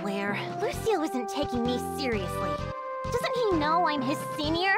swear, Lucio isn't taking me seriously. Doesn't he know I'm his senior?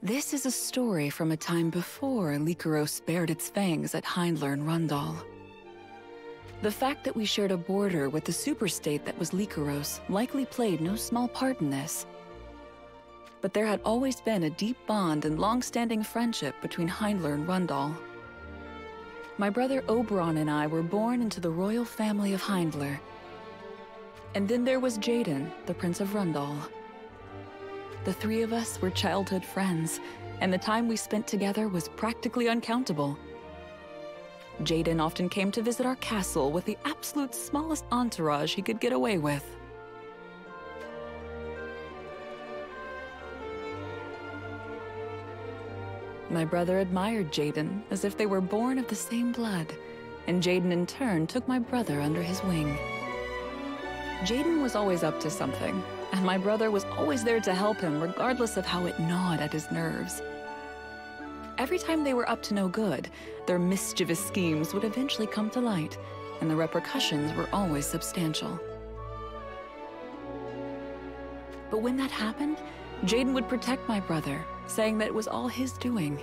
This is a story from a time before Lycaros bared its fangs at Heindler and Rundal. The fact that we shared a border with the superstate that was Lycaros likely played no small part in this. But there had always been a deep bond and long-standing friendship between Heindler and Rundal. My brother Oberon and I were born into the royal family of Heindler. And then there was Jaden, the Prince of Rundal. The three of us were childhood friends, and the time we spent together was practically uncountable. Jaden often came to visit our castle with the absolute smallest entourage he could get away with. My brother admired Jaden as if they were born of the same blood, and Jaden in turn took my brother under his wing. Jaden was always up to something, and my brother was always there to help him regardless of how it gnawed at his nerves. Every time they were up to no good, their mischievous schemes would eventually come to light, and the repercussions were always substantial. But when that happened, Jaden would protect my brother, saying that it was all his doing.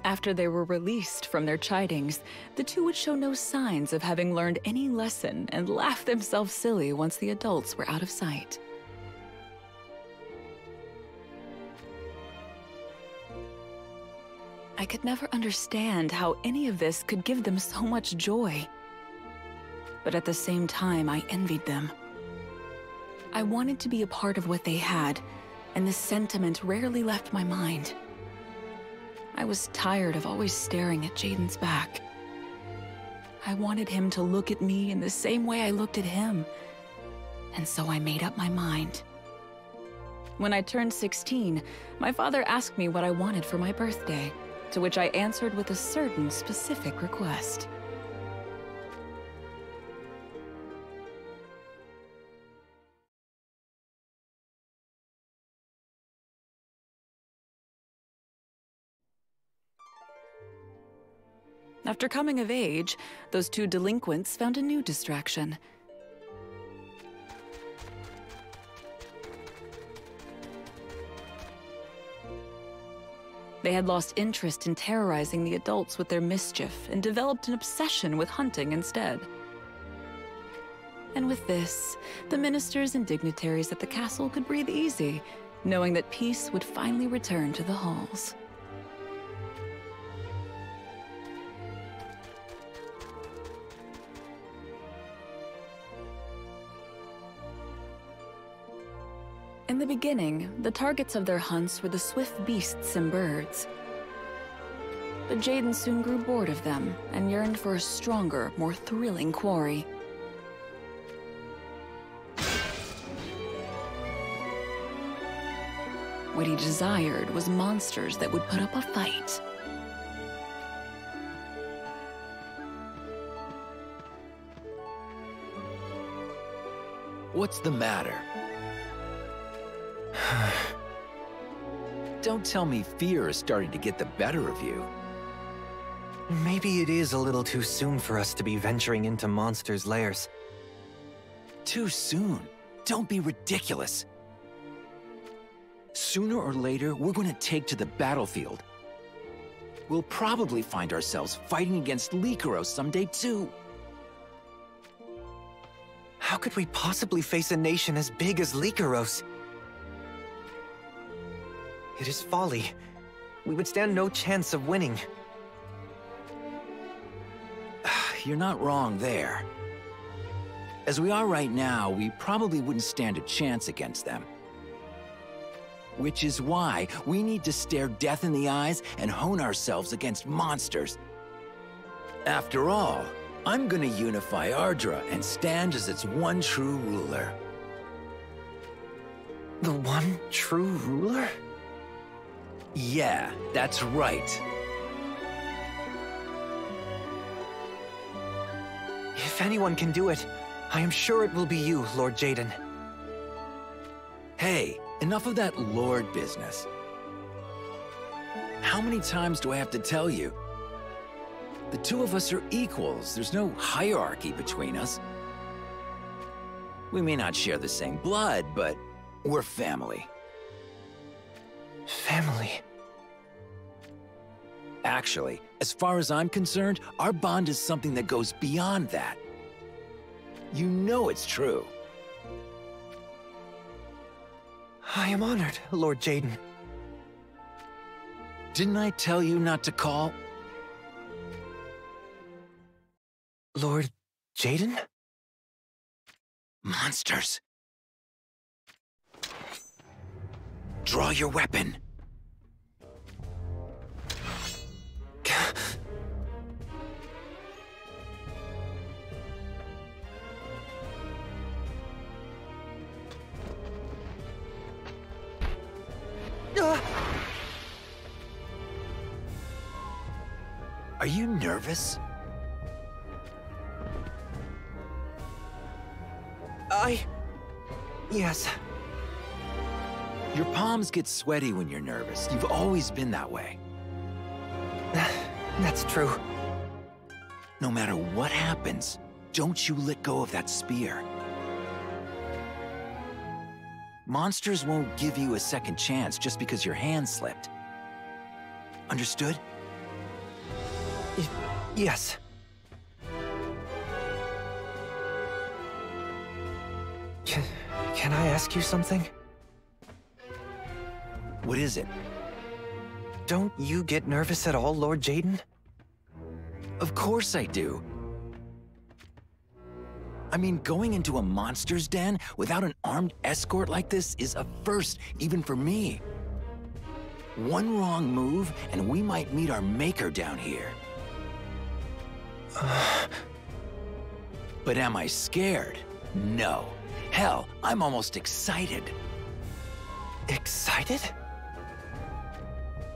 After they were released from their chidings, the two would show no signs of having learned any lesson and laugh themselves silly once the adults were out of sight. I could never understand how any of this could give them so much joy. But at the same time, I envied them. I wanted to be a part of what they had, and this sentiment rarely left my mind. I was tired of always staring at Jaden's back. I wanted him to look at me in the same way I looked at him, and so I made up my mind. When I turned 16, my father asked me what I wanted for my birthday, to which I answered with a certain specific request. After coming of age, those two delinquents found a new distraction. They had lost interest in terrorizing the adults with their mischief and developed an obsession with hunting instead. And with this, the ministers and dignitaries at the castle could breathe easy, knowing that peace would finally return to the halls. In the beginning, the targets of their hunts were the swift beasts and birds. But Jaden soon grew bored of them and yearned for a stronger, more thrilling quarry. What he desired was monsters that would put up a fight. What's the matter? Don't tell me fear is starting to get the better of you. Maybe it is a little too soon for us to be venturing into monsters' lairs. Too soon? Don't be ridiculous. Sooner or later, we're going to take to the battlefield. We'll probably find ourselves fighting against Lycaros someday too. How could we possibly face a nation as big as Lycaros? It is folly. We would stand no chance of winning. You're not wrong there. As we are right now, we probably wouldn't stand a chance against them. Which is why we need to stare death in the eyes and hone ourselves against monsters. After all, I'm gonna unify Ardra and stand as its one true ruler. The one true ruler? Yeah, that's right. If anyone can do it, I am sure it will be you, Lord Jaden. Hey, enough of that lord business. How many times do I have to tell you? The two of us are equals. There's no hierarchy between us. We may not share the same blood, but we're family. Family. Actually, as far as I'm concerned, our bond is something that goes beyond that. You know it's true. I am honored, Lord Jaden. Didn't I tell you not to call? Lord Jaden? Monsters. Draw your weapon. Are you nervous? Yes. Your palms get sweaty when you're nervous. You've always been that way. That's true. No matter what happens, don't you let go of that spear. Monsters won't give you a second chance just because your hand slipped. Understood? Yes. Can I ask you something? What is it? Don't you get nervous at all, Lord Jaden? Of course I do. I mean, going into a monster's den without an armed escort like this is a first, even for me. One wrong move, and we might meet our maker down here. But am I scared? No. Hell, I'm almost excited. Excited?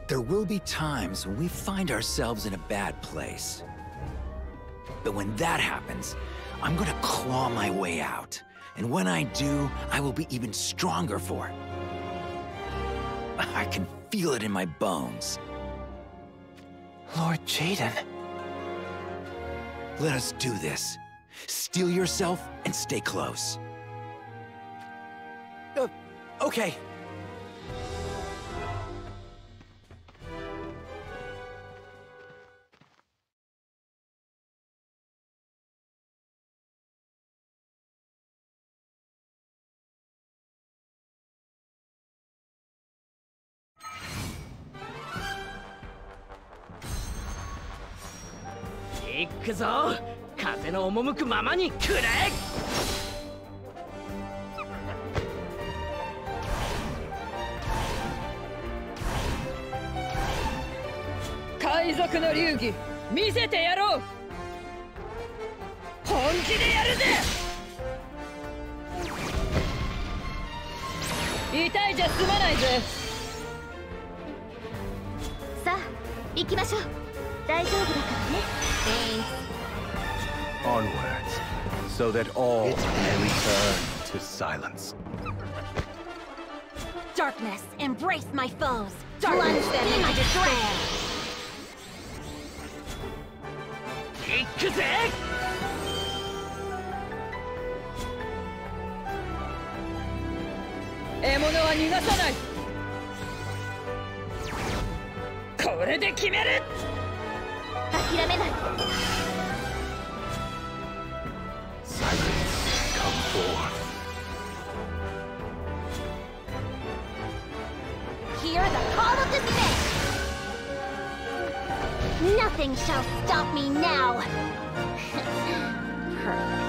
There will be times when we find ourselves in a bad place. But when that happens, I'm gonna claw my way out. And when I do, I will be even stronger for it. I can feel it in my bones. Lord Jaden. Let us do this. Steel yourself and stay close. Okay.行くぞ。風の赴くままにくれ。海賊の流儀見せてやろう。本気でやるぜ。痛いじゃ済まないぜ。さあ、行きましょう。大丈夫だからね。Onwards, so that all may return to silence. Darkness, embrace my foes. Plunge them into despair. 行くぜ。獲物は逃がさない。これで決める。諦めない。Silence, come forth. Hear the call of the snake. Nothing shall stop me now. Perfect.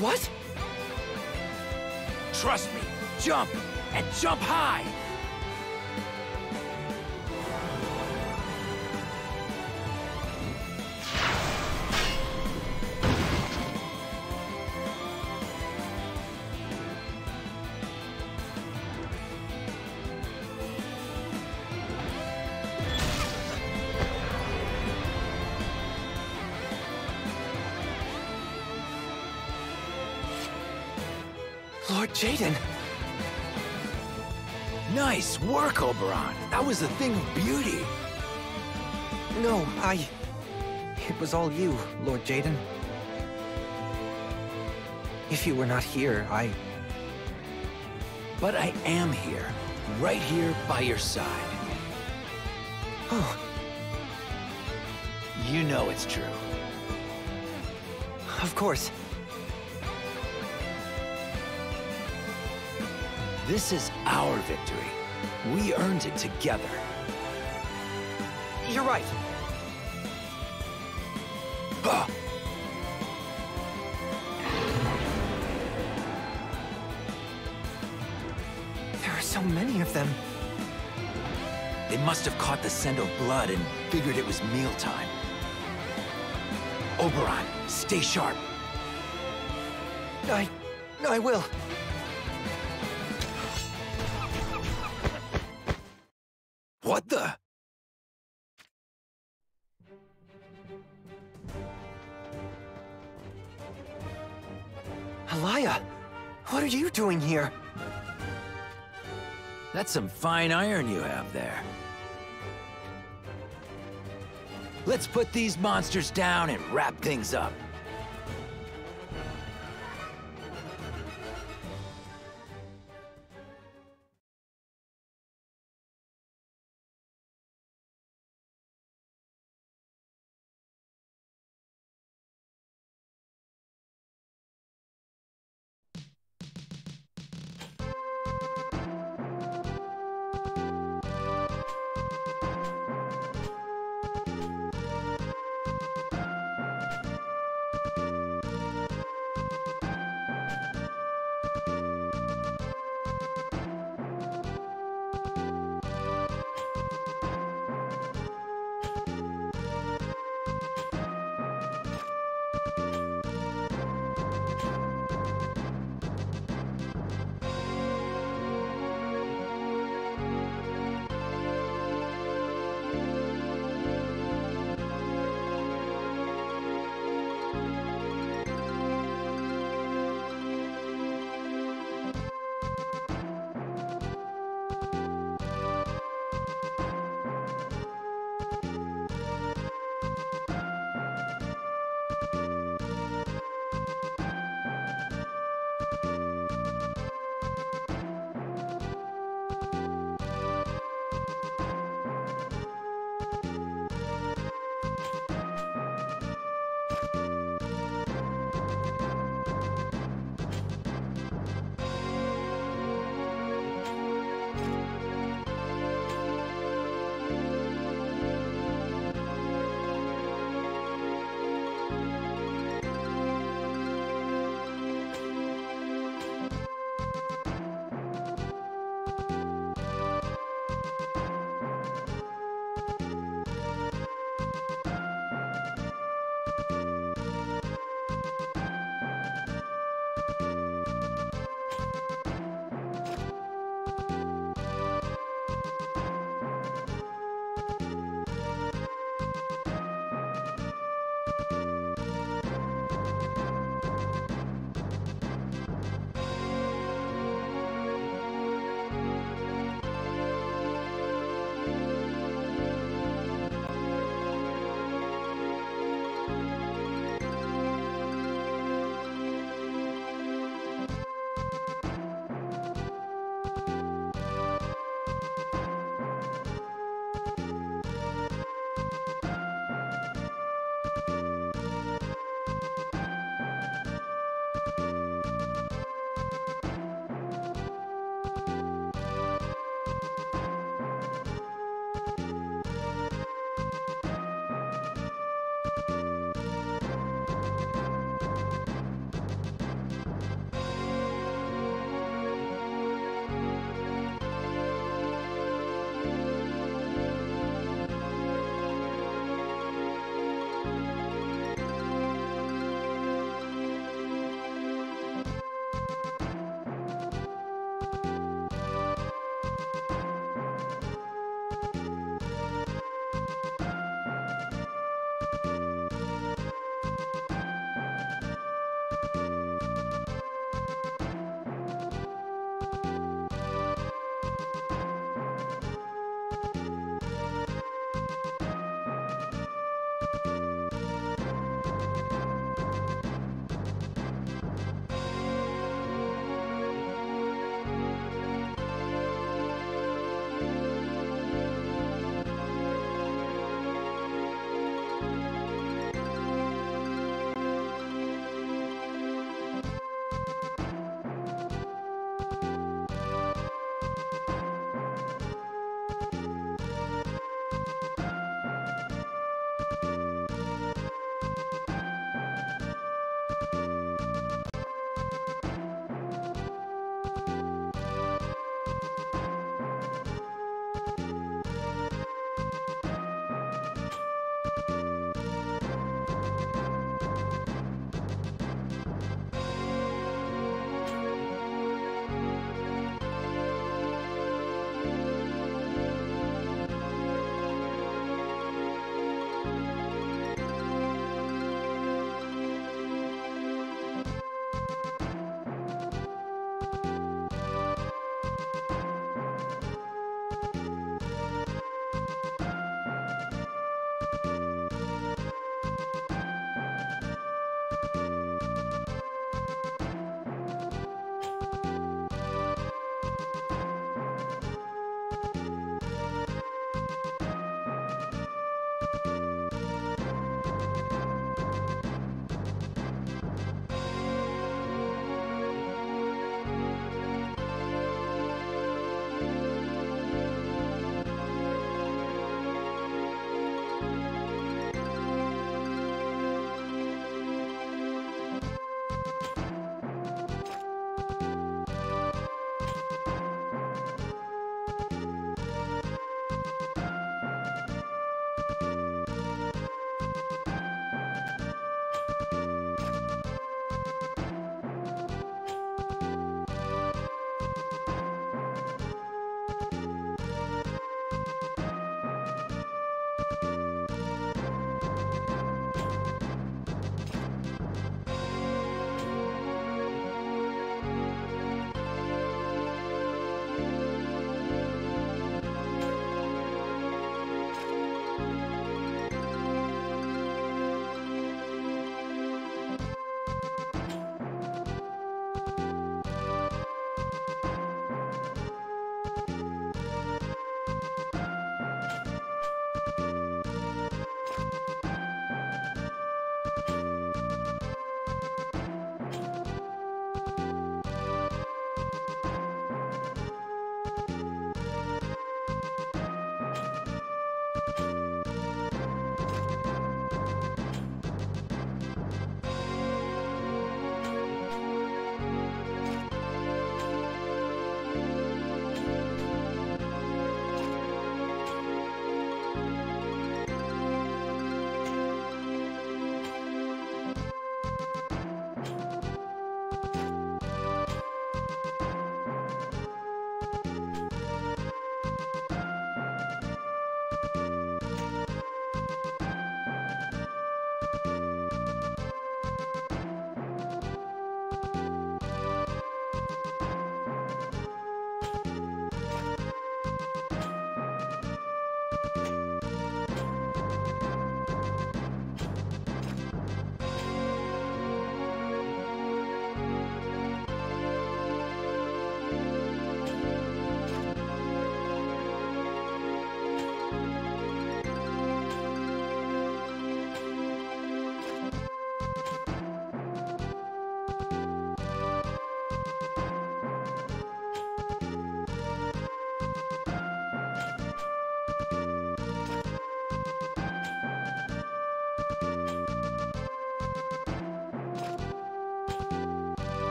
What? Trust me. Jump! And jump high! Lord Jaden! Nice work, Oberon. That was a thing of beauty. No, It was all you, Lord Jaden. If you were not here, But I am here. Right here by your side. Oh, You know it's true. of course. This is our victory. We earned it together. You're right. Huh. There are so many of them. They must have caught the scent of blood and figured it was mealtime. Oberon, stay sharp. I will. What the? Alaya, what are you doing here? That's some fine iron you have there. Let's put these monsters down and wrap things up.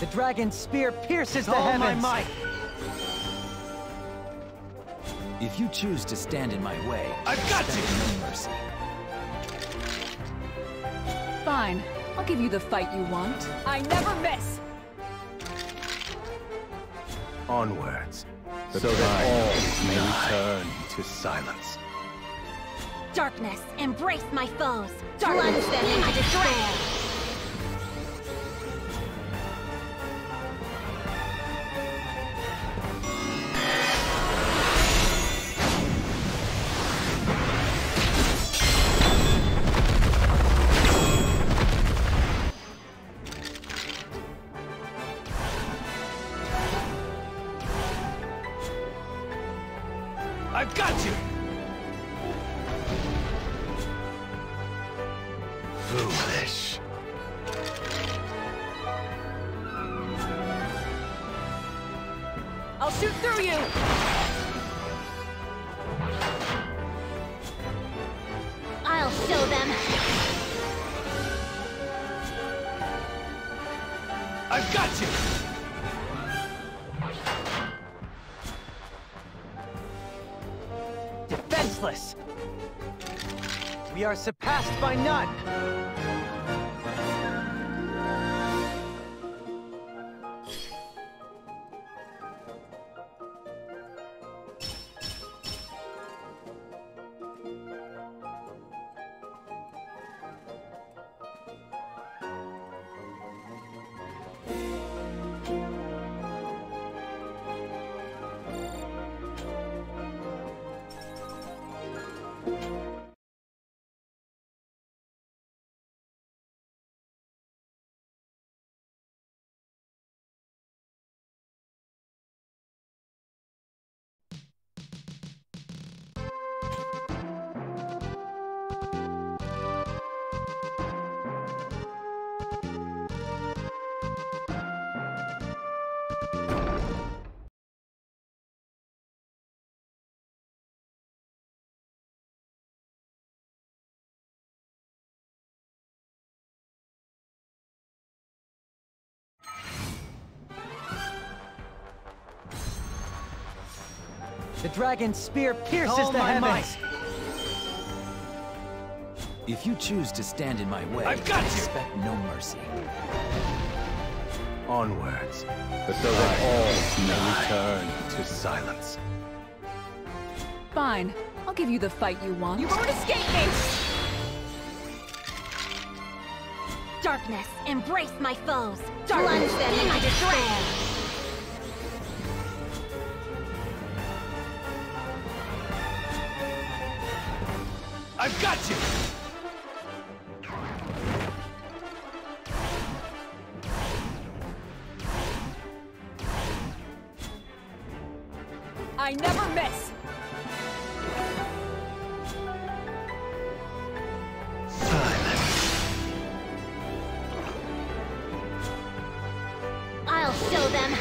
The dragon's spear pierces the All my heavens! might! If you choose to stand in my way, I've got expect you! no mercy. Fine. I'll give you the fight you want. I never miss! Onwards, so that all may return to silence. Darkness, embrace my foes. Plunge them into despair. I've got you! Foolish. I'll shoot through you! I'll show them. I've got you! Defenseless! We are surpassed by none! The dragon's spear pierces All the my heavens! might! If you choose to stand in my way, I've got you! expect no mercy. Onwards, so that all may return to silence. Fine. I'll give you the fight you want. You won't escape me! Darkness, embrace my foes. Plunge them into despair. I've got you! I never miss! Silence. I'll show them.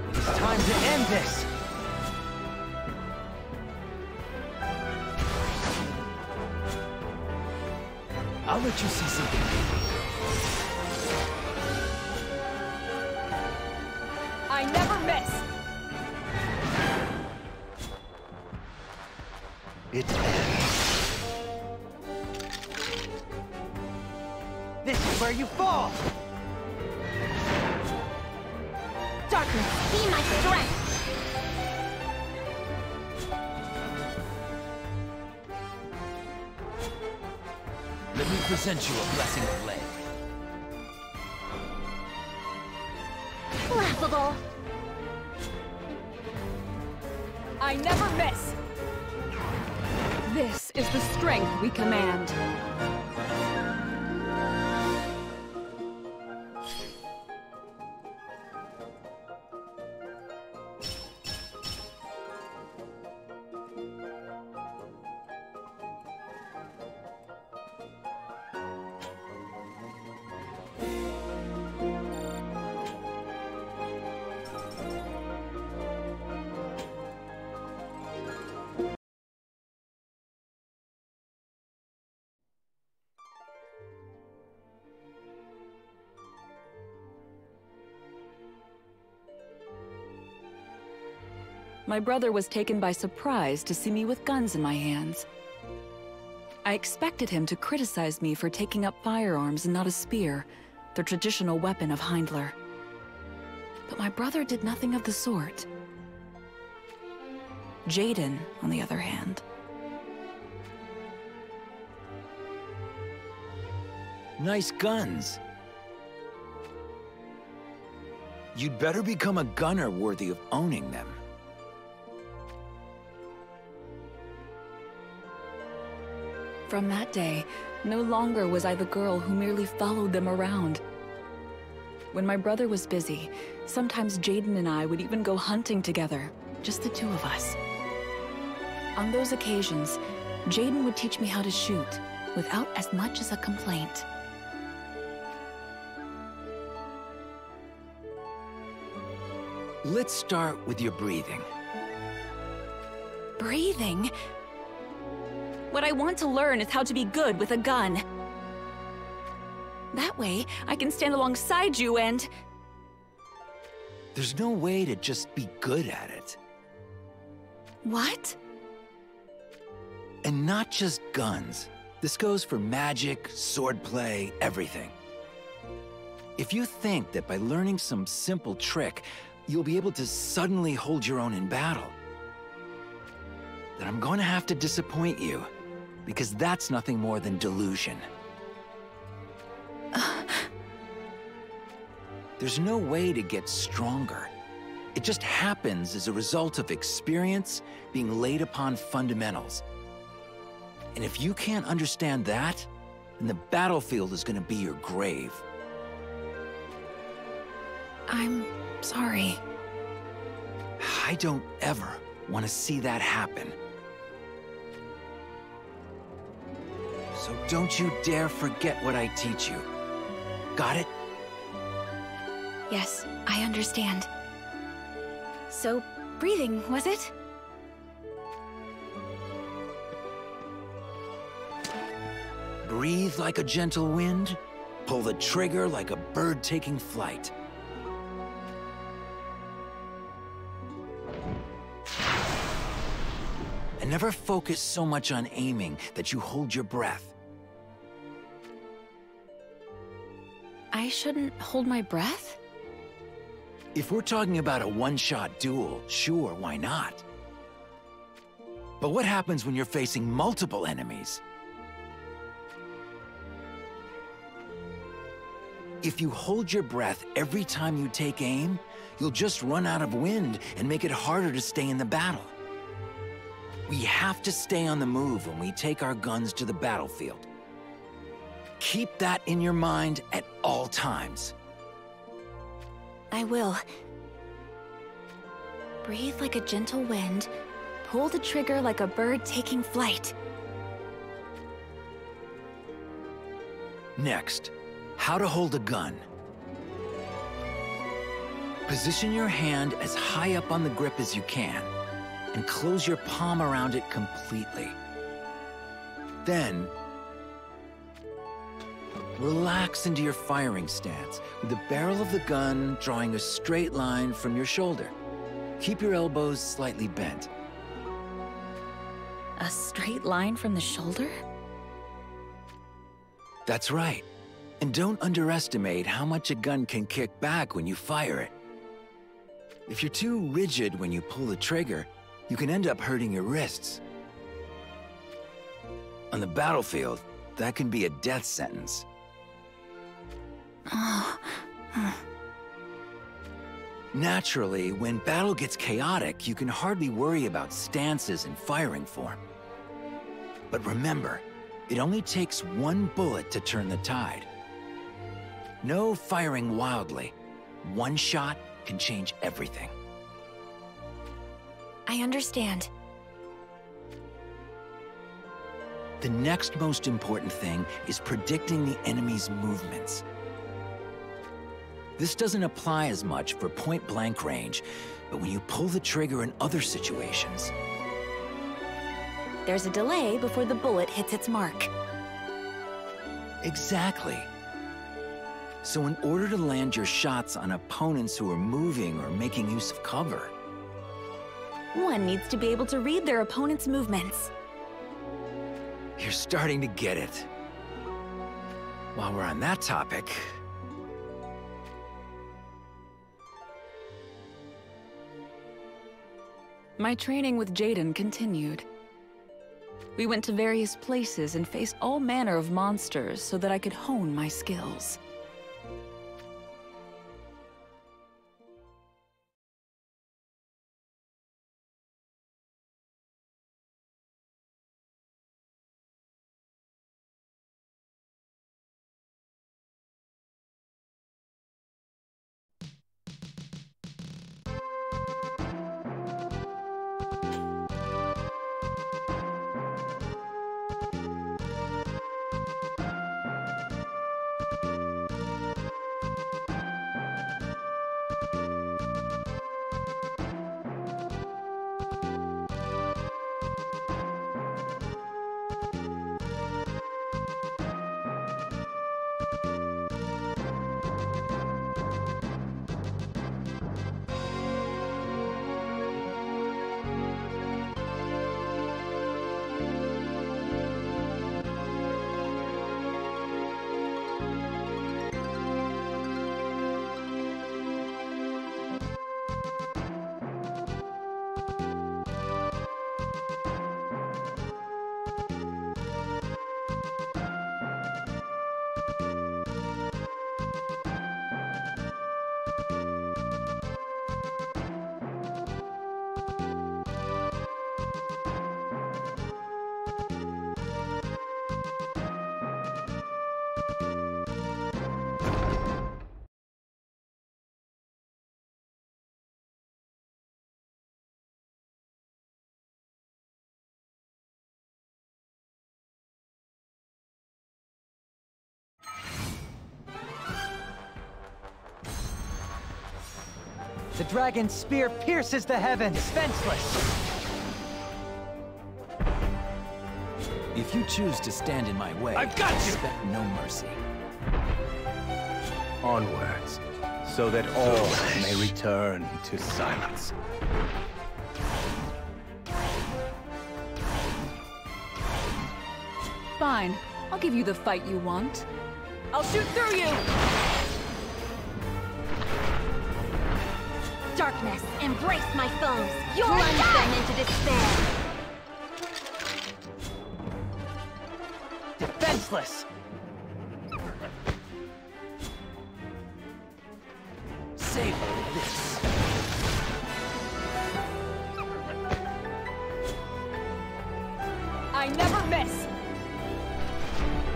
It's time to end this! I'll let you see something new. I never miss! It ends. This is where you fall! Darkness, be my strength. Let me present you a blessing of lead. Laughable. I never miss! This is the strength we command. My brother was taken by surprise to see me with guns in my hands. I expected him to criticize me for taking up firearms and not a spear, the traditional weapon of Heindler. But my brother did nothing of the sort. Jaden, on the other hand. Nice guns. You'd better become a gunner worthy of owning them. From that day, no longer was I the girl who merely followed them around. When my brother was busy, sometimes Jaden and I would even go hunting together, just the two of us. On those occasions, Jaden would teach me how to shoot, without as much as a complaint. Let's start with your breathing. Breathing? What I want to learn is how to be good with a gun. That way, I can stand alongside you and... There's no way to just be good at it. What? And not just guns. This goes for magic, swordplay, everything. If you think that by learning some simple trick, you'll be able to suddenly hold your own in battle, then I'm going to have to disappoint you, because that's nothing more than delusion. There's no way to get stronger. It just happens as a result of experience being laid upon fundamentals. And if you can't understand that, then the battlefield is going to be your grave. I'm sorry. I don't ever want to see that happen. So don't you dare forget what I teach you. Got it? Yes, I understand. So, breathing, was it? Breathe like a gentle wind. Pull the trigger like a bird taking flight. And never focus so much on aiming that you hold your breath. I shouldn't hold my breath? If we're talking about a one-shot duel, sure, why not? But what happens when you're facing multiple enemies? If you hold your breath every time you take aim, you'll just run out of wind and make it harder to stay in the battle. We have to stay on the move when we take our guns to the battlefield. Keep that in your mind at all times. I will. Breathe like a gentle wind. Pull the trigger like a bird taking flight. Next, how to hold a gun. Position your hand as high up on the grip as you can, and close your palm around it completely. Then, relax into your firing stance, with the barrel of the gun drawing a straight line from your shoulder. Keep your elbows slightly bent. A straight line from the shoulder? That's right. And don't underestimate how much a gun can kick back when you fire it. If you're too rigid when you pull the trigger, you can end up hurting your wrists. On the battlefield, that can be a death sentence. Naturally, when battle gets chaotic, you can hardly worry about stances and firing form. But remember, it only takes one bullet to turn the tide. No firing wildly. One shot can change everything. I understand. The next most important thing is predicting the enemy's movements. This doesn't apply as much for point-blank range, but when you pull the trigger in other situations... There's a delay before the bullet hits its mark. Exactly. So in order to land your shots on opponents who are moving or making use of cover, One needs to be able to read their opponent's movements. You're starting to get it. While we're on that topic... My training with Jaden continued. We went to various places and faced all manner of monsters so that I could hone my skills. The dragon's spear pierces the heavens, defenseless. If you choose to stand in my way, I've got you! expect no mercy. Onwards, so that all may return to silence. Fine, I'll give you the fight you want. I'll shoot through you! Darkness, embrace my foes! Plunge them into despair! Defenseless. Savor this. I never miss!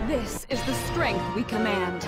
This is the strength we command.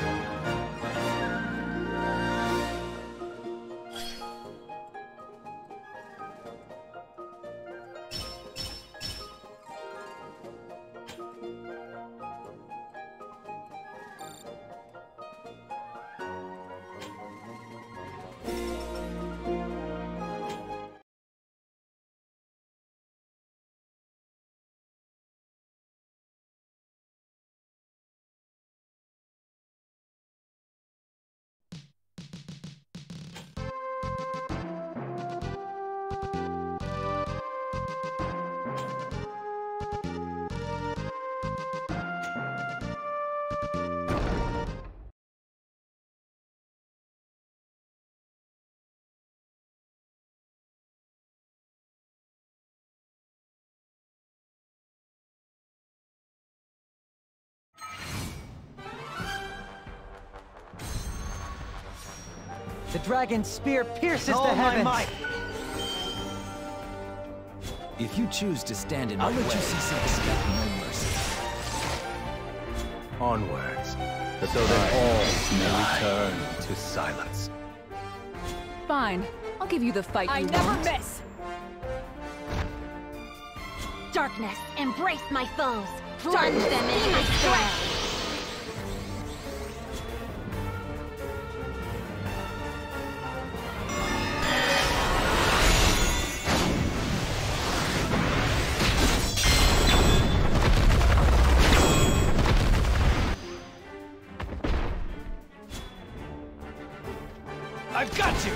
The dragon's spear pierces the heavens. Might. If you choose to stand in my way, I'll let you see some expect no mercy. Onwards, so that all may return to silence. Fine, I'll give you the fight you want. I never miss! Darkness, embrace my foes! Plunge them into despair! I've got you!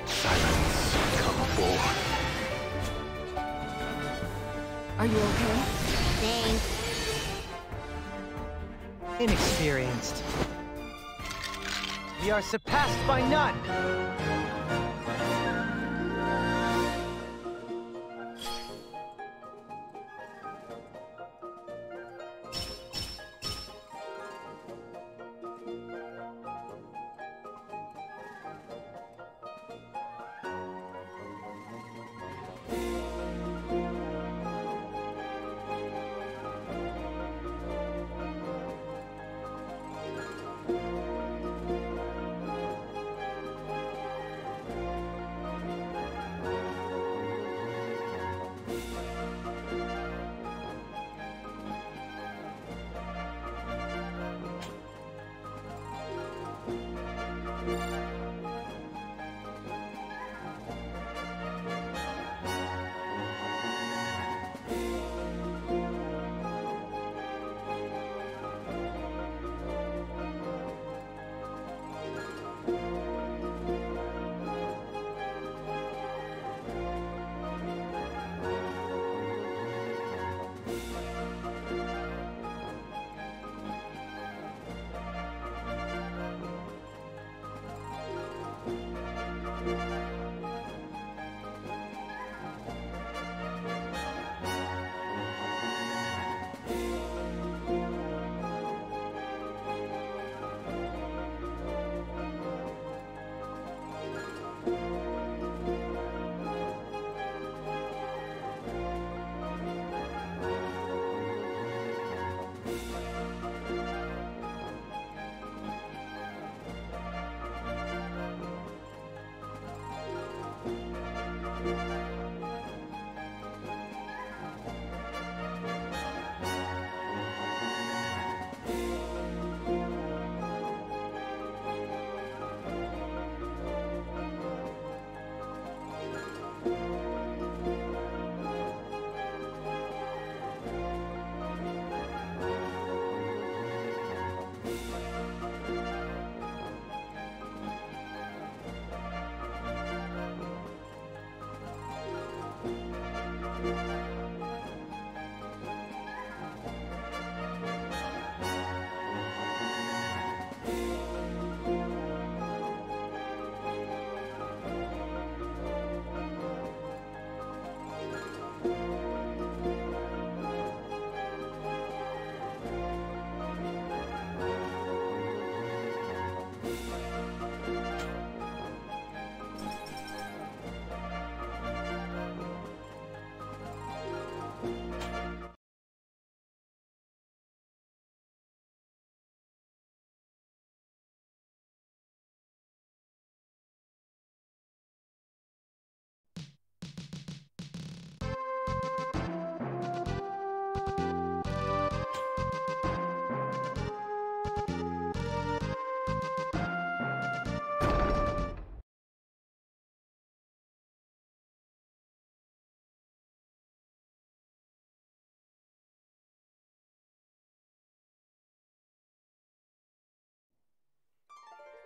Silence, come forth. Are you okay? Thanks. Inexperienced. We are surpassed by none!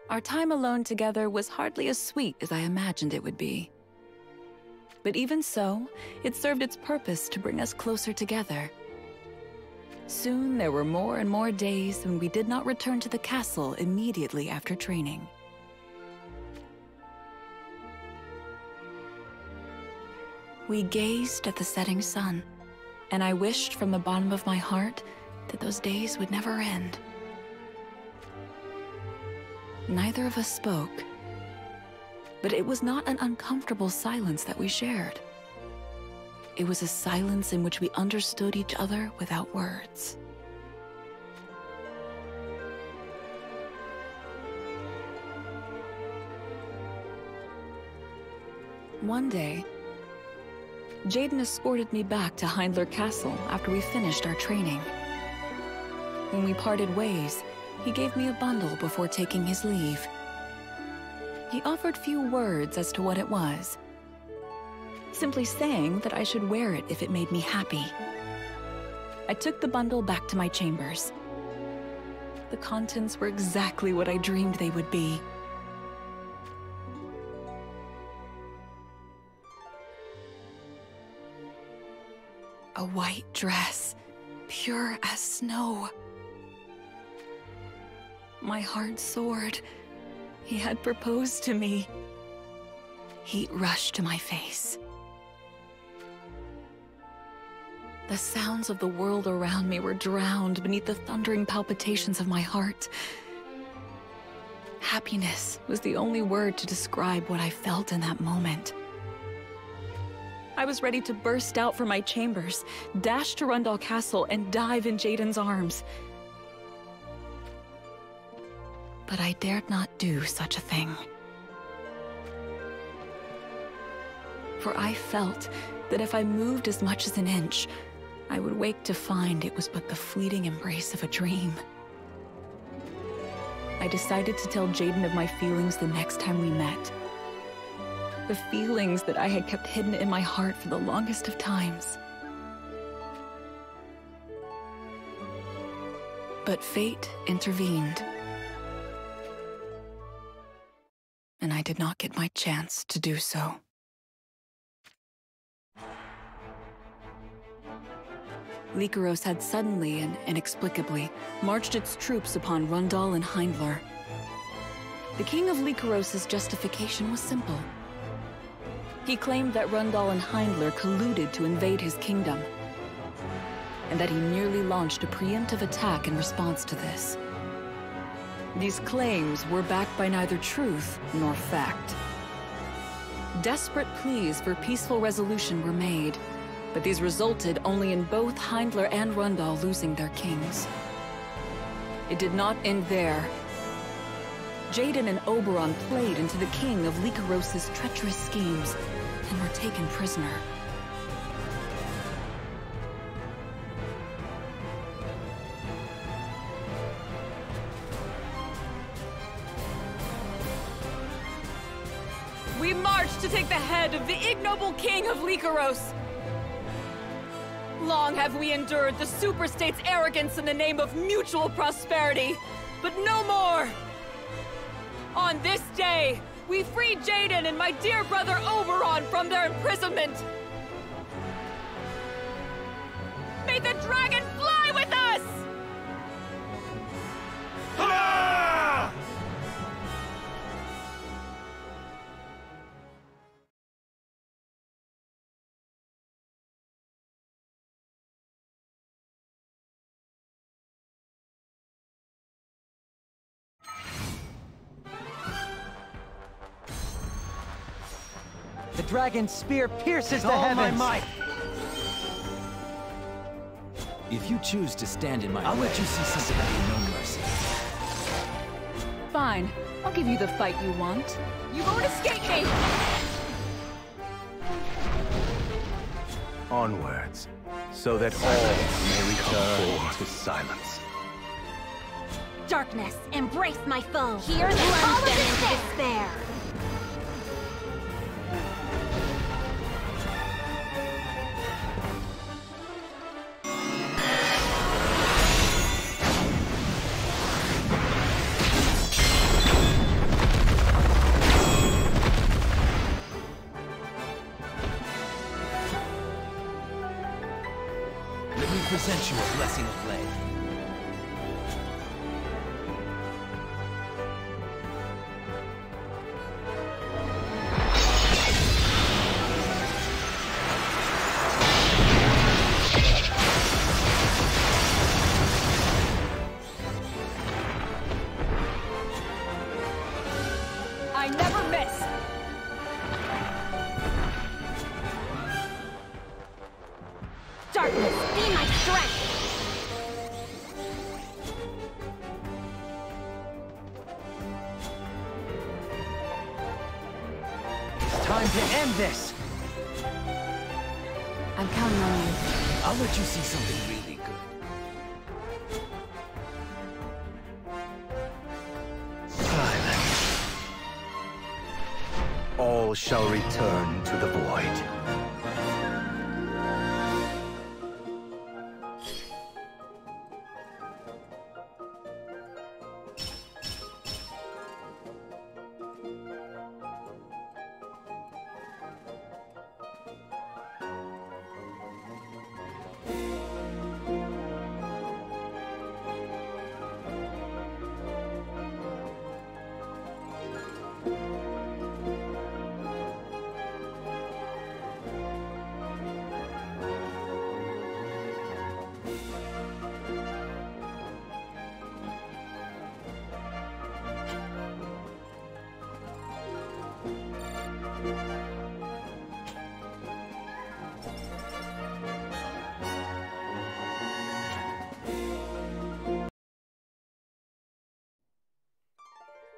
Our time alone together was hardly as sweet as I imagined it would be. But even so, it served its purpose to bring us closer together. Soon there were more and more days when we did not return to the castle immediately after training. We gazed at the setting sun, and I wished from the bottom of my heart that those days would never end. Neither of us spoke, but it was not an uncomfortable silence that we shared. It was a silence in which we understood each other without words. One day, Jaden escorted me back to Hindler Castle after we finished our training. When we parted ways, he gave me a bundle before taking his leave. He offered few words as to what it was, simply saying that I should wear it if it made me happy. I took the bundle back to my chambers. the contents were exactly what I dreamed they would be. A white dress, pure as snow. My heart soared. He had proposed to me. Heat rushed to my face. The sounds of the world around me were drowned beneath the thundering palpitations of my heart. Happiness was the only word to describe what I felt in that moment. I was ready to burst out from my chambers, dash to Rundal Castle, and dive in Jaden's arms. But I dared not do such a thing. For I felt that if I moved as much as an inch, I would wake to find it was but the fleeting embrace of a dream. I decided to tell Jaden of my feelings the next time we met. The feelings that I had kept hidden in my heart for the longest of times. But fate intervened. And I did not get my chance to do so. Lycaros had suddenly and inexplicably marched its troops upon Rundal and Heindler. The king of Lycaros' justification was simple. He claimed that Rundal and Heindler colluded to invade his kingdom, and that he nearly launched a preemptive attack in response to this. These claims were backed by neither truth nor fact. Desperate pleas for peaceful resolution were made, but these resulted only in both Heindler and Rundal losing their kings. It did not end there. Jaden and Oberon played into the king of Lycaros' treacherous schemes and were taken prisoner. We marched to take the head of the ignoble king of Lycaros. Long have we endured the superstate's arrogance in the name of mutual prosperity, but no more! On this day, we freed Jaden and my dear brother Oberon from their imprisonment! May the dragon fly with us! Ah! The dragon's spear pierces the heavens! My might. If you choose to stand in my way, I'll let you see something. no mercy. Fine. I'll give you the fight you want. You won't escape me! Onwards, so that all may return to silence. Darkness, embrace my foe. Hear the plunge them into despair. Let me present you a blessing of flame. I never miss! Darkness, be my strength! It's time to end this! I'm counting on you. I'll let you see something really good. Silence. All shall return to the void.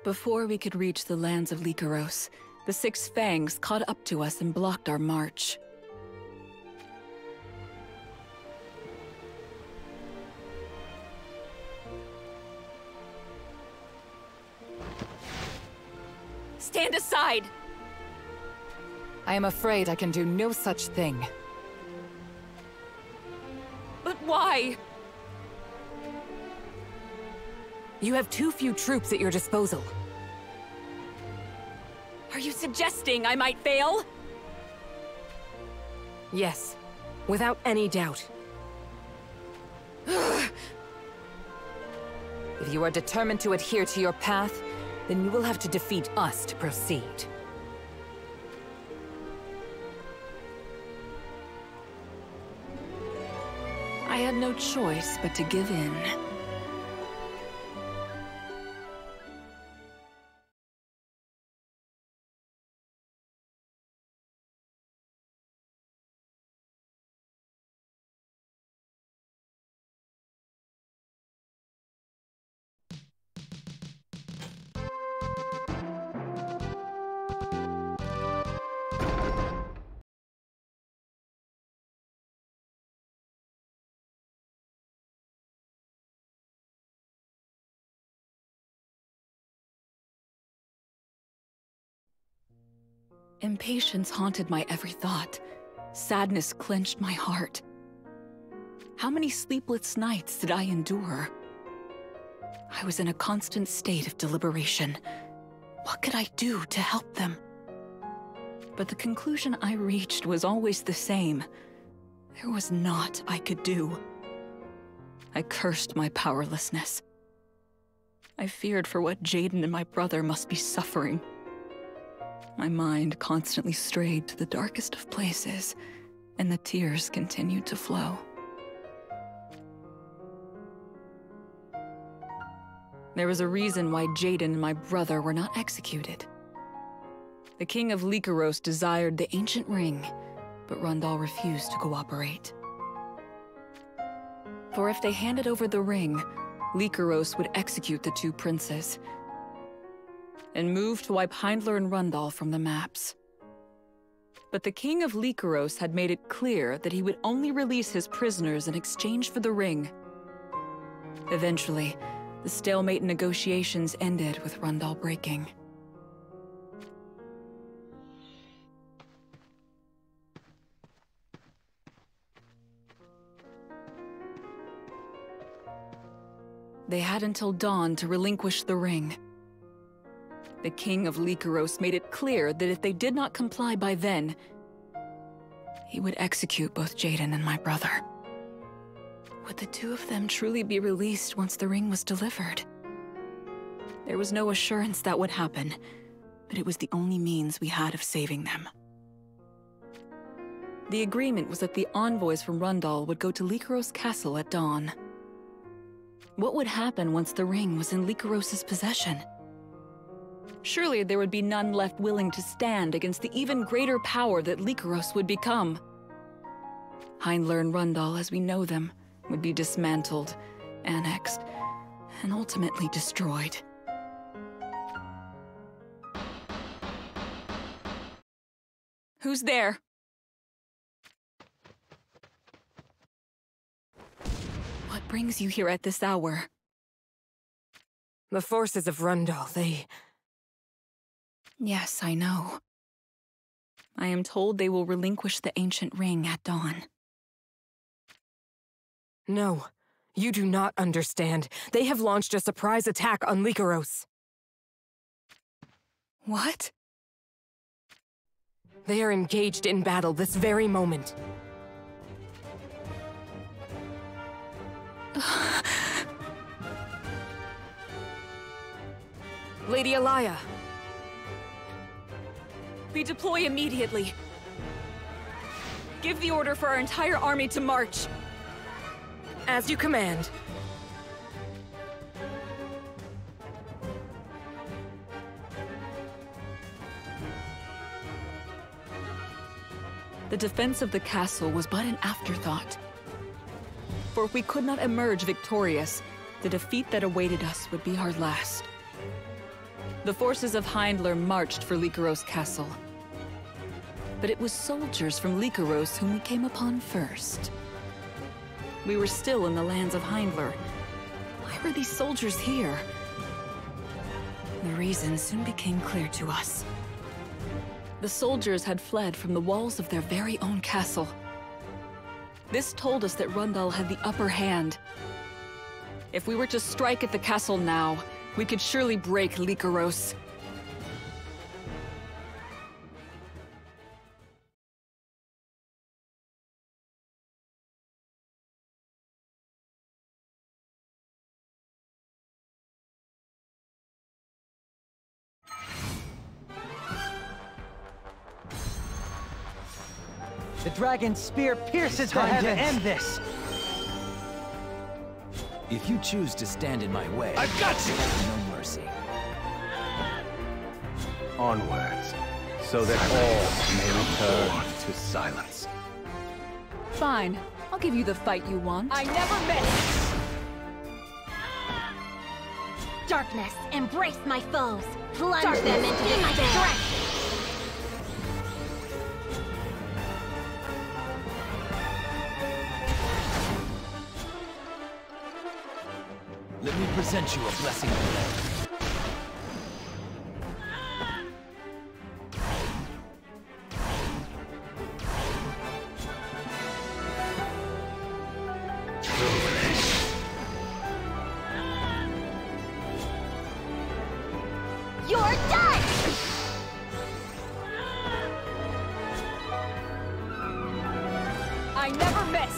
Before we could reach the lands of Lycaros, the Six Fangs caught up to us and blocked our march. Stand aside! I am afraid I can do no such thing. But why? You have too few troops at your disposal. Are you suggesting I might fail? Yes, without any doubt. If you are determined to adhere to your path, then you will have to defeat us to proceed. I had no choice but to give in. Impatience haunted my every thought. Sadness clenched my heart. How many sleepless nights did I endure? I was in a constant state of deliberation. What could I do to help them? But the conclusion I reached was always the same. There was naught I could do. I cursed my powerlessness. I feared for what Jaden and my brother must be suffering. My mind constantly strayed to the darkest of places, and the tears continued to flow. There was a reason why Jaden and my brother were not executed. The king of Lycaros desired the ancient ring, but Rundal refused to cooperate. For if they handed over the ring, Lycaros would execute the two princes, and move to wipe Heindler and Rundal from the maps. But the king of Lycaros had made it clear that he would only release his prisoners in exchange for the ring. Eventually, the stalemate negotiations ended with Rundal breaking. They had until dawn to relinquish the ring. The king of Lycaros made it clear that if they did not comply by then, he would execute both Jaden and my brother. Would the two of them truly be released once the ring was delivered? There was no assurance that would happen, but it was the only means we had of saving them. The agreement was that the envoys from Rundal would go to Lycaros Castle at dawn. What would happen once the ring was in Lycaros' possession? Surely there would be none left willing to stand against the even greater power that Lycaros would become. Heindler and Rundal, as we know them, would be dismantled, annexed, and ultimately destroyed. Who's there? What brings you here at this hour? The forces of Rundal, they... Yes, I know. I am told they will relinquish the ancient ring at dawn. No, you do not understand. They have launched a surprise attack on Lycaros. What? They are engaged in battle this very moment. Lady Alaya! We deploy immediately. Give the order for our entire army to march. As you command. The defense of the castle was but an afterthought. For if we could not emerge victorious, the defeat that awaited us would be our last. The forces of Hindler marched for Lycaros Castle. But it was soldiers from Lycaros whom we came upon first. We were still in the lands of Hindler. Why were these soldiers here? The reason soon became clear to us. The soldiers had fled from the walls of their very own castle. This told us that Rundal had the upper hand. If we were to strike at the castle now, we could surely break Lycaros. The dragon's spear pierces the heavens! Time to end this! If you choose to stand in my way, I've got you! No mercy. Onwards, so that all may return to silence. Fine. I'll give you the fight you want. I never miss! Darkness, embrace my foes! Plunge them into my strength! Let me present you a blessing of love. You're done! I never miss!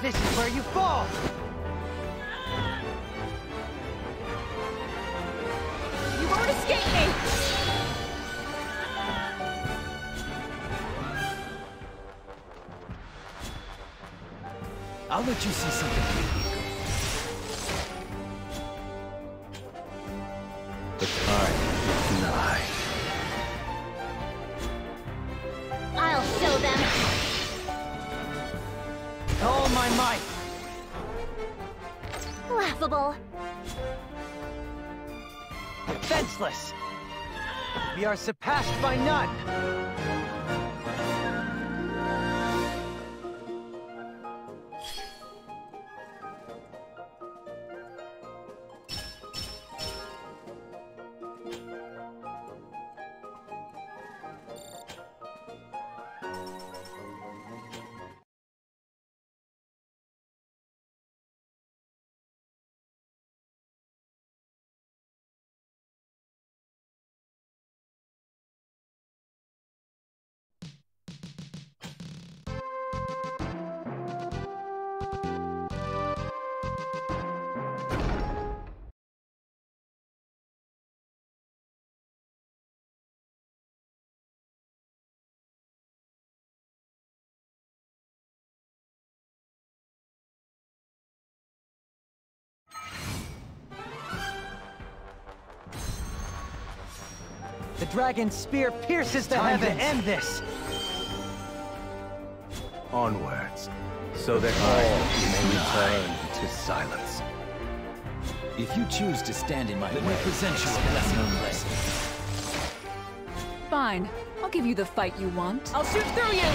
This is where you fall! You won't escape me! I'll let you see something really good. The time is nigh. I'll show them! All my might! Laughable! Defenseless! We are surpassed by none! The dragon's spear pierces the heavens! Time to end this! Onwards, so that all may return to silence. If you choose to stand in my way, let me present you a blessing of blessing. Fine. I'll give you the fight you want. I'll shoot through you!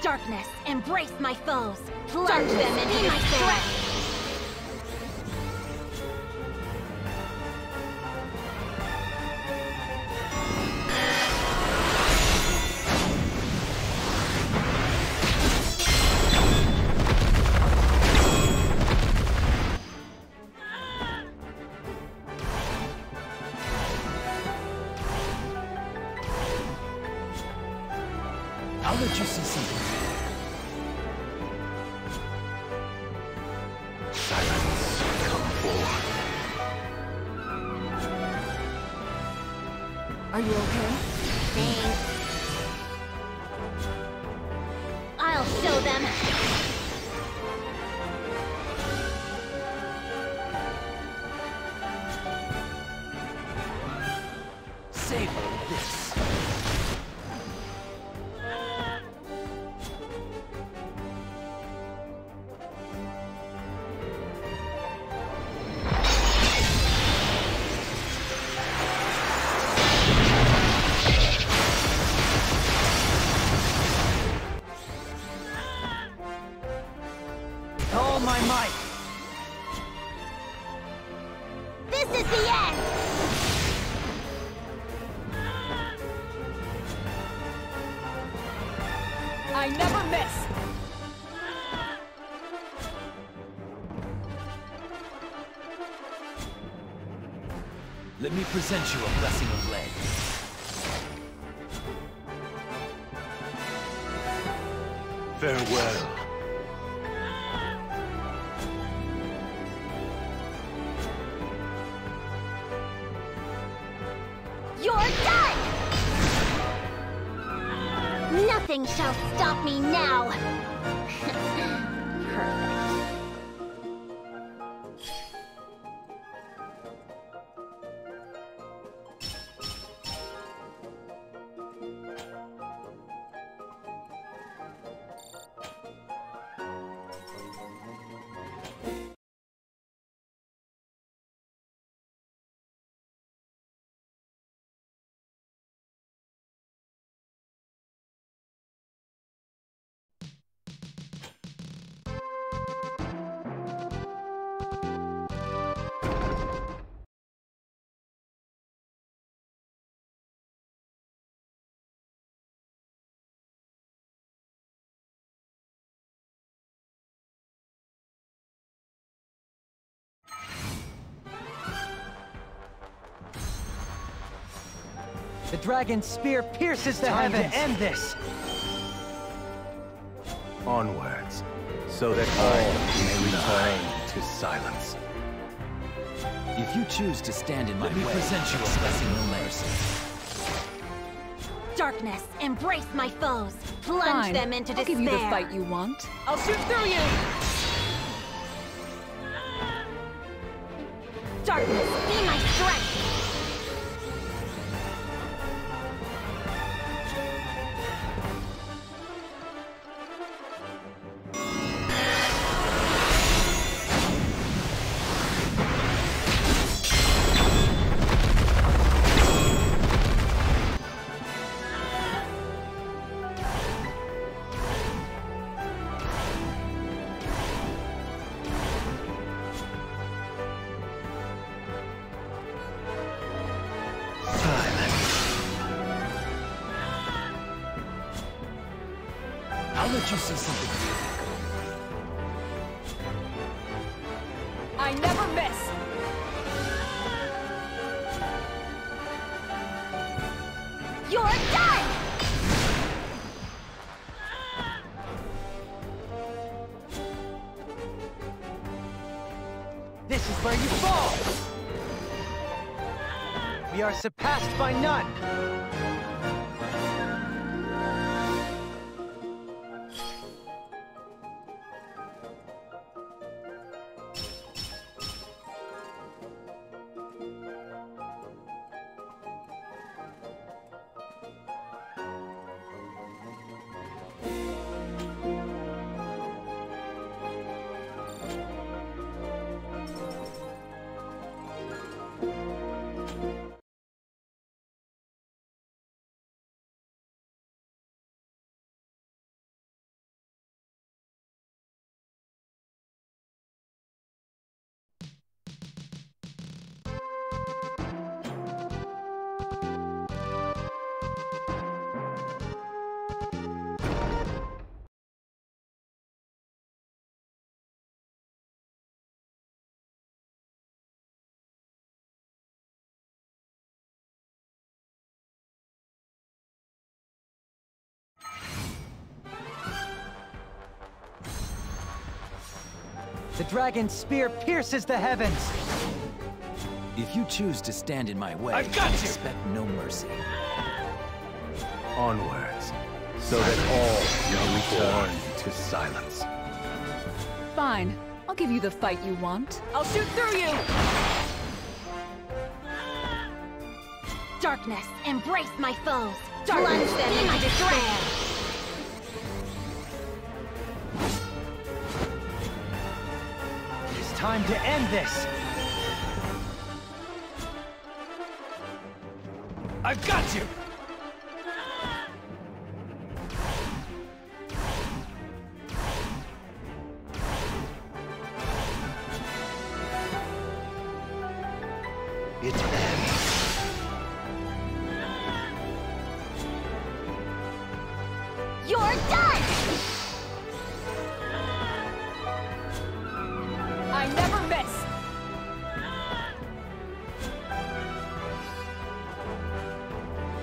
Darkness, embrace my foes! Plunge them into my strength! I'll let you see something. Silence, come forth. Are you okay? Thanks. I'll show them! Savor this. with all my might! This is the end! I never miss! Let me present you a blessing of lead. Farewell. You're done! Nothing shall stop me now! Perfect. The dragon's spear pierces the heavens! Time to end this! Onwards, so that all may return to silence. If you choose to stand in my way, let me present you a blessing of mercy. Darkness, embrace my foes! Plunge Fine. them into I'll despair! give you the fight you want. I'll shoot through you! Darkness, be my strength! I'll let you see something beautiful. I never miss! You're done! This is where you fall! We are surpassed by none! The dragon's spear pierces the heavens! If you choose to stand in my way, I've got you! expect no mercy. Onwards, so that all may return to silence. Fine. I'll give you the fight you want. I'll shoot through you! Darkness, embrace my foes! Plunge them into despair! It's time to end this! I've got you! its end. You're done! I never miss!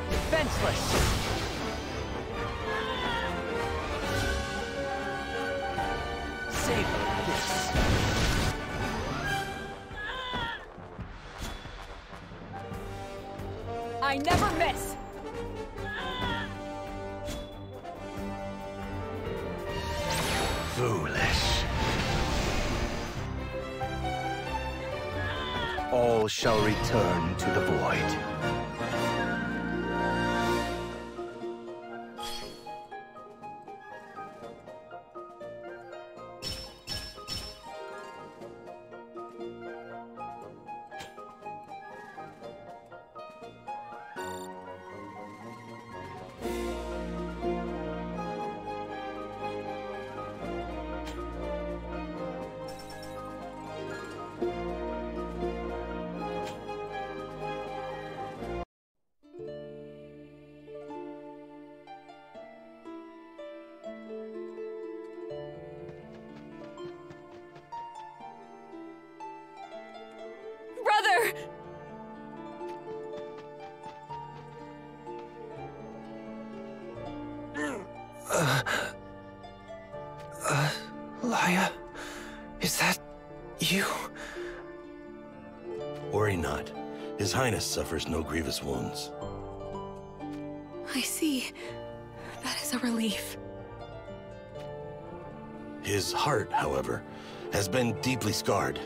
Defenseless! Savor this. I never miss! Foolish. All shall return to the void. Brother! Laya, is that you? Worry not. His Highness suffers no grievous wounds. I see. That is a relief. His heart, however, has been deeply scarred.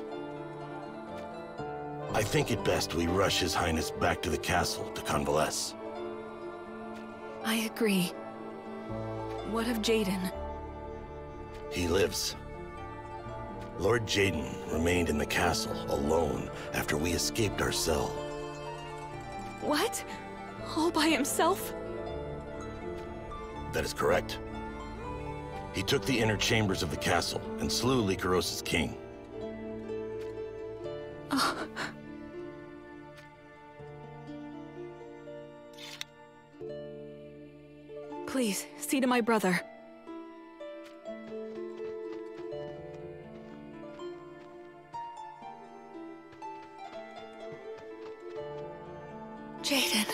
I think it best we rush His Highness back to the castle to convalesce. I agree. What of Jaden? He lives. Lord Jaden remained in the castle alone after we escaped our cell. What? All by himself? That is correct. He took the inner chambers of the castle and slew Lycoros' king. Oh. Please, see to my brother. Jaden.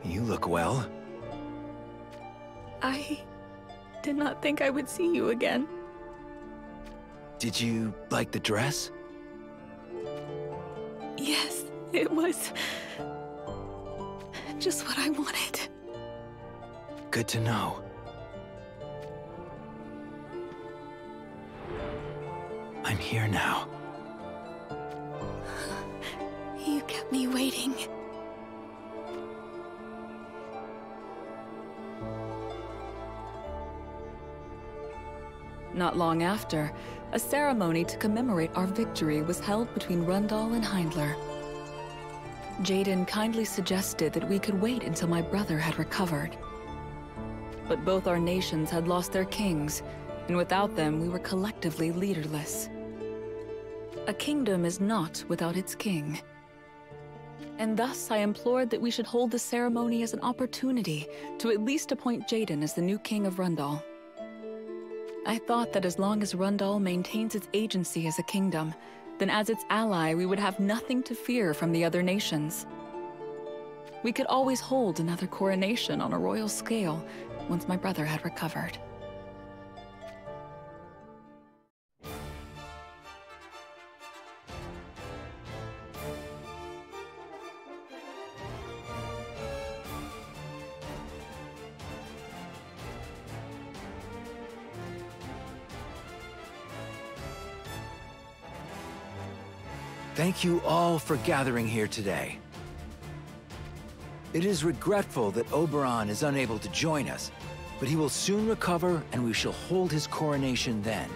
You look well. I did not think I would see you again. Did you like the dress? Yes, it was just what I wanted. Good to know. I'm here now. You kept me waiting. Not long after, a ceremony to commemorate our victory was held between Rundal and Hindler. Jaden kindly suggested that we could wait until my brother had recovered. But both our nations had lost their kings, and without them we were collectively leaderless. A kingdom is not without its king. And thus I implored that we should hold the ceremony as an opportunity to at least appoint Jaden as the new king of Rundal. I thought that as long as Rundal maintains its agency as a kingdom, then as its ally we would have nothing to fear from the other nations. We could always hold another coronation on a royal scale once my brother had recovered. Thank you all for gathering here today. It is regretful that Oberon is unable to join us, but he will soon recover and we shall hold his coronation then.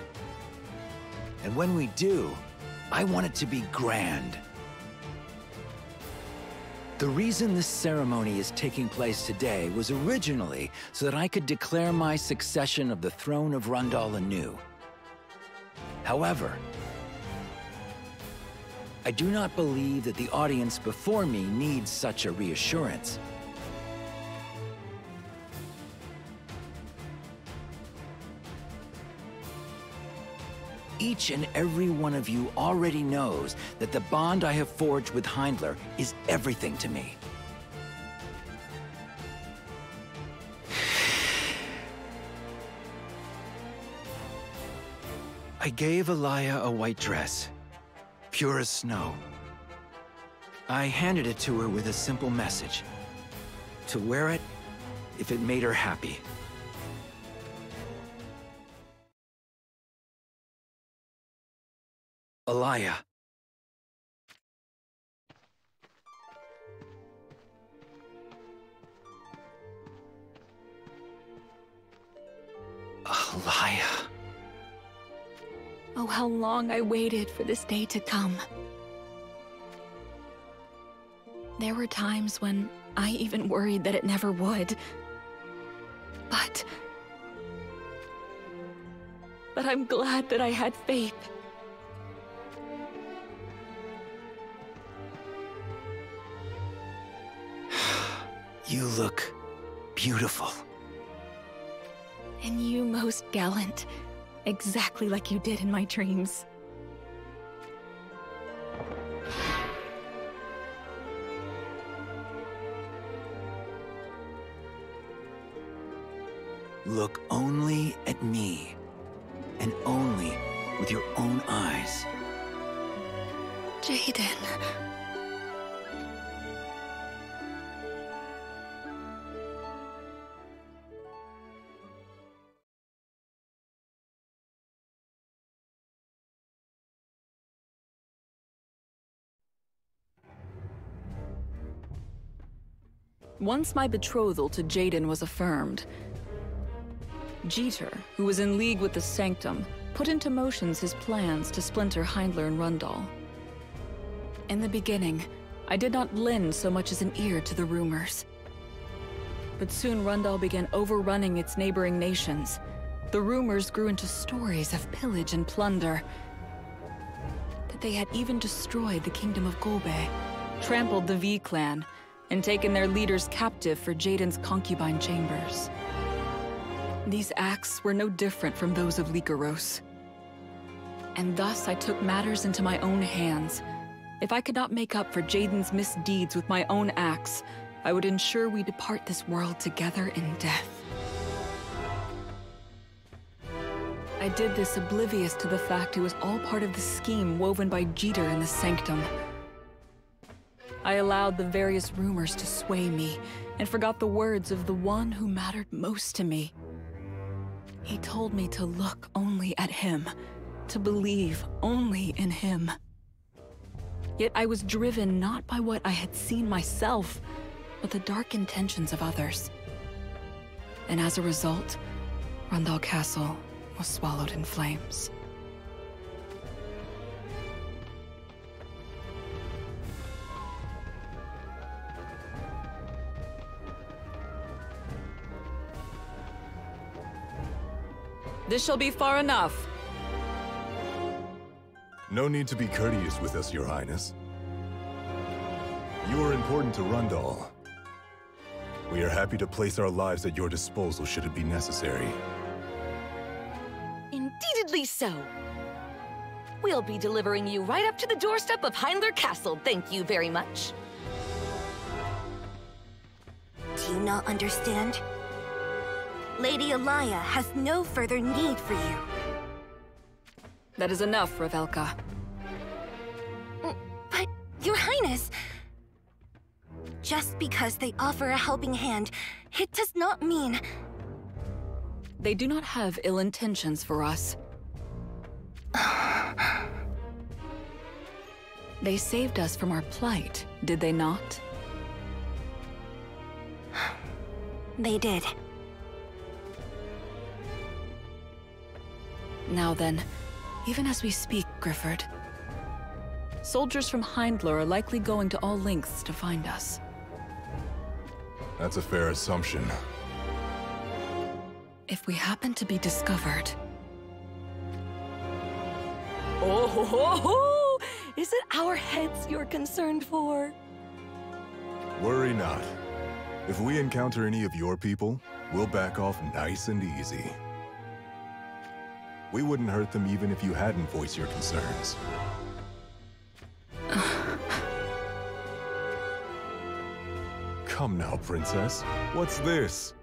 And when we do, I want it to be grand. The reason this ceremony is taking place today was originally so that I could declare my succession of the throne of Rundal anew. However, I do not believe that the audience before me needs such a reassurance. Each and every one of you already knows that the bond I have forged with Hindler is everything to me. I gave Alaya a white dress, pure as snow. I handed it to her with a simple message: to wear it if it made her happy. Alaya. Alaya. Oh, how long I waited for this day to come. There were times when I even worried that it never would. But I'm glad that I had faith. You look beautiful. And you most gallant, exactly like you did in my dreams. Look only at me, and only with your own eyes. Jaden. Once my betrothal to Jaden was affirmed, Jeter, who was in league with the Sanctum, put into motions his plans to splinter Hindler and Rundal. In the beginning, I did not lend so much as an ear to the rumors. But soon Rundal began overrunning its neighboring nations. The rumors grew into stories of pillage and plunder. That they had even destroyed the kingdom of Golbe, trampled the V clan, and taken their leaders captive for Jaden's concubine chambers. These acts were no different from those of Lycaros. And thus I took matters into my own hands. If I could not make up for Jaden's misdeeds with my own acts, I would ensure we depart this world together in death. I did this oblivious to the fact it was all part of the scheme woven by Jeter in the Sanctum. I allowed the various rumors to sway me, and forgot the words of the one who mattered most to me. He told me to look only at him, to believe only in him. Yet I was driven not by what I had seen myself, but the dark intentions of others. And as a result, Rundal Castle was swallowed in flames. This shall be far enough. No need to be courteous with us, Your Highness. You are important to Rundal. We are happy to place our lives at your disposal should it be necessary. Indeedly so. We'll be delivering you right up to the doorstep of Hindler Castle, thank you very much. Do you not understand? Lady Alaya has no further need for you. That is enough, Ravelka. But, Your Highness... Just because they offer a helping hand, it does not mean... They do not have ill intentions for us. They saved us from our plight, did they not? They did. Now then, even as we speak, Grifford, soldiers from Hindler are likely going to all lengths to find us. That's a fair assumption. If we happen to be discovered... Oh ho ho ho! Is it our heads you're concerned for? Worry not. If we encounter any of your people, we'll back off nice and easy. We wouldn't hurt them even if you hadn't voiced your concerns. Come now, Princess. What's this?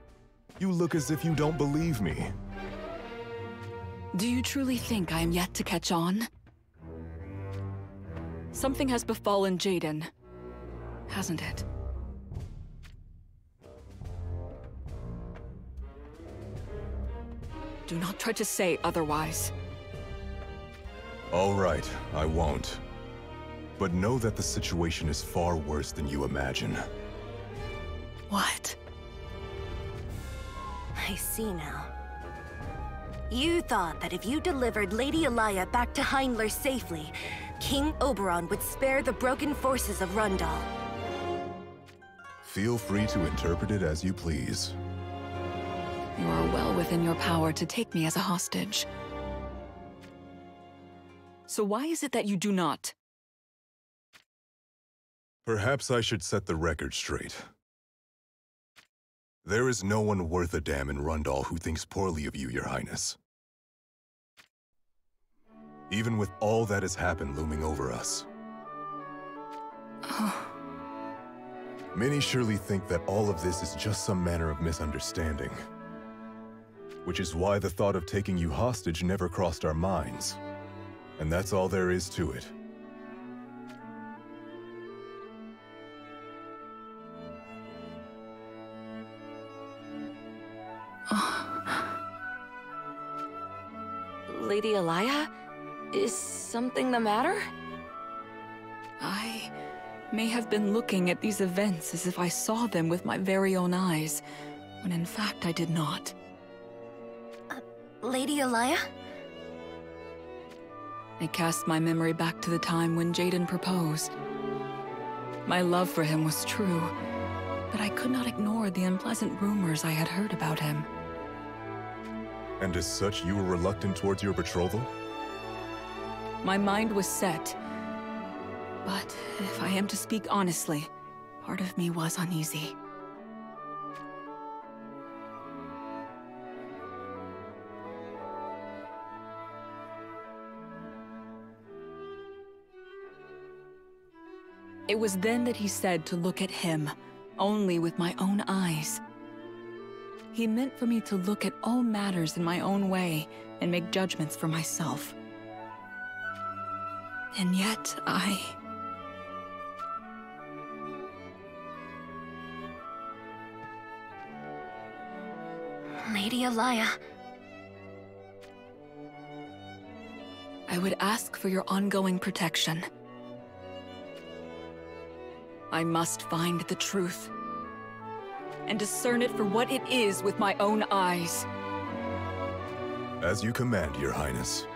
You look as if you don't believe me. Do you truly think I am yet to catch on? Something has befallen Jaden, hasn't it? Do not try to say otherwise. All right, I won't. But know that the situation is far worse than you imagine. What? I see now. You thought that if you delivered Lady Alaya back to Heinler safely, King Oberon would spare the broken forces of Rundal. Feel free to interpret it as you please. You are well within your power to take me as a hostage. So why is it that you do not? Perhaps I should set the record straight. There is no one worth a damn in Rundal who thinks poorly of you, Your Highness. Even with all that has happened looming over us. Many surely think that all of this is just some manner of misunderstanding. Which is why the thought of taking you hostage never crossed our minds. And that's all there is to it. Lady Alaya? Is something the matter? I may have been looking at these events as if I saw them with my very own eyes, when in fact I did not. Lady Alaya? I cast my memory back to the time when Jaden proposed. My love for him was true, but I could not ignore the unpleasant rumors I had heard about him. And as such, you were reluctant towards your betrothal? My mind was set. But if I am to speak honestly, part of me was uneasy. It was then that he said to look at him, only with my own eyes. He meant for me to look at all matters in my own way and make judgments for myself. And yet, Lady Alaya. I would ask for your ongoing protection. I must find the truth and discern it for what it is with my own eyes. As you command, Your Highness.